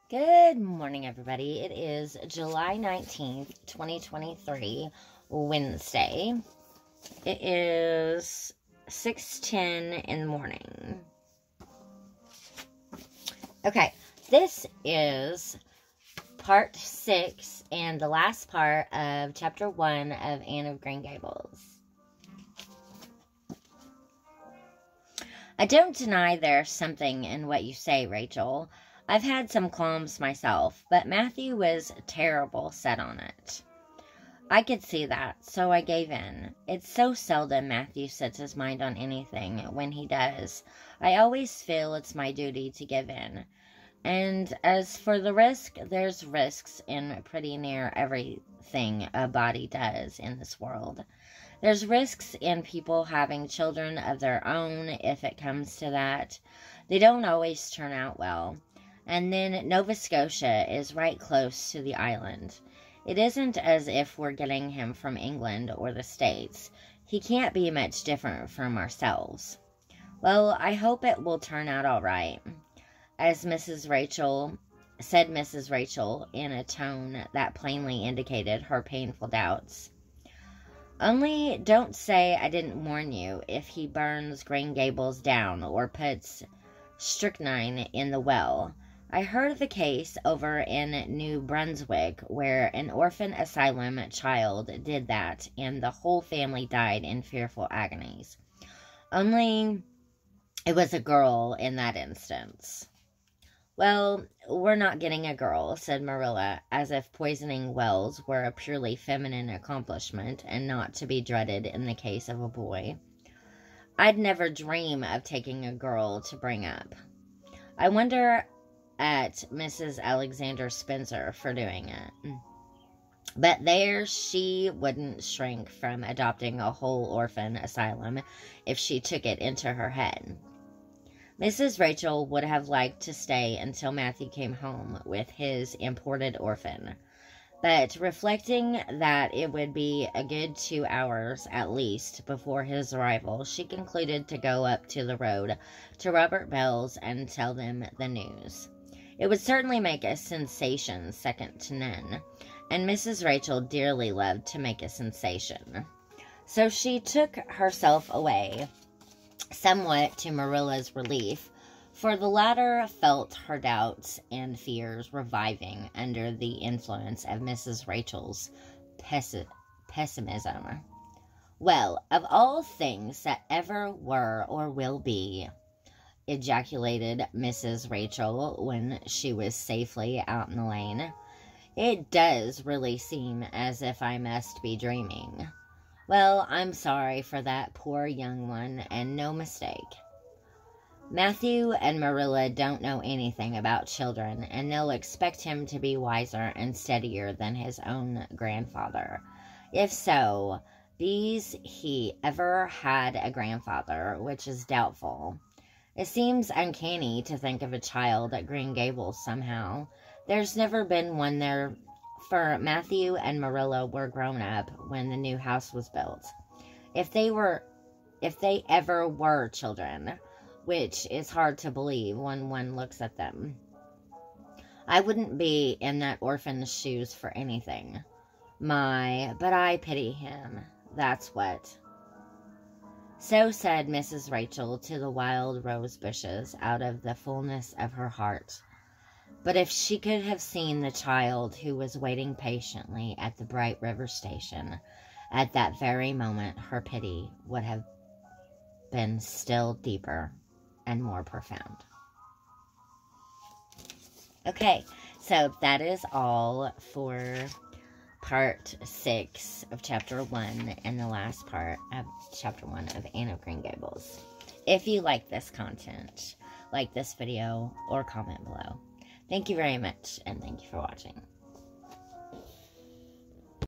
Good morning, everybody. It is July 19th, 2023, Wednesday. It is 6:10 in the morning. Okay, this is part 6 and the last part of chapter 1 of Anne of Green Gables. I don't deny there's something in what you say, Rachel. I've had some qualms myself, but Matthew was terrible set on it. I could see that, so I gave in. It's so seldom Matthew sets his mind on anything. When he does, I always feel it's my duty to give in. And as for the risk, there's risks in pretty near everything a body does in this world. There's risks in people having children of their own, if it comes to that. They don't always turn out well. And then Nova Scotia is right close to the island. It isn't as if we're getting him from England or the States. He can't be much different from ourselves. Well, I hope it will turn out all right, as Mrs. Rachel in a tone that plainly indicated her painful doubts. Only don't say I didn't warn you if he burns Green Gables down or puts strychnine in the well. I heard of a case over in New Brunswick where an orphan asylum child did that, and the whole family died in fearful agonies. Only it was a girl in that instance. Well, we're not getting a girl, said Marilla, as if poisoning wells were a purely feminine accomplishment and not to be dreaded in the case of a boy. I'd never dream of taking a girl to bring up. I wonder at Mrs. Alexander Spencer for doing it. But there, she wouldn't shrink from adopting a whole orphan asylum if she took it into her head. Mrs. Rachel would have liked to stay until Matthew came home with his imported orphan, but reflecting that it would be a good 2 hours at least before his arrival, she concluded to go up to the road to Robert Bell's and tell them the news. It would certainly make a sensation second to none, and Mrs. Rachel dearly loved to make a sensation. So she took herself away, somewhat to Marilla's relief, for the latter felt her doubts and fears reviving under the influence of Mrs. Rachel's pessimism. Well, of all things that ever were or will be, ejaculated Mrs. Rachel when she was safely out in the lane, it does really seem as if I must be dreaming. Well, I'm sorry for that poor young one, and no mistake. Matthew and Marilla don't know anything about children, and they'll expect him to be wiser and steadier than his own grandfather. If so, be's he ever had a grandfather, which is doubtful. It seems uncanny to think of a child at Green Gables somehow. There's never been one there, for Matthew and Marilla were grown up when the new house was built. If they ever were children, which is hard to believe when one looks at them. I wouldn't be in that orphan's shoes for anything. But I pity him, that's what. So said Mrs. Rachel to the wild rose bushes out of the fullness of her heart. But if she could have seen the child who was waiting patiently at the Bright River station, at that very moment her pity would have been still deeper and more profound. Okay, so that is all for part 6 of chapter 1 and the last part of chapter 1 of Anne of Green Gables. If you like this content, like this video or comment below. Thank you very much, and thank you for watching.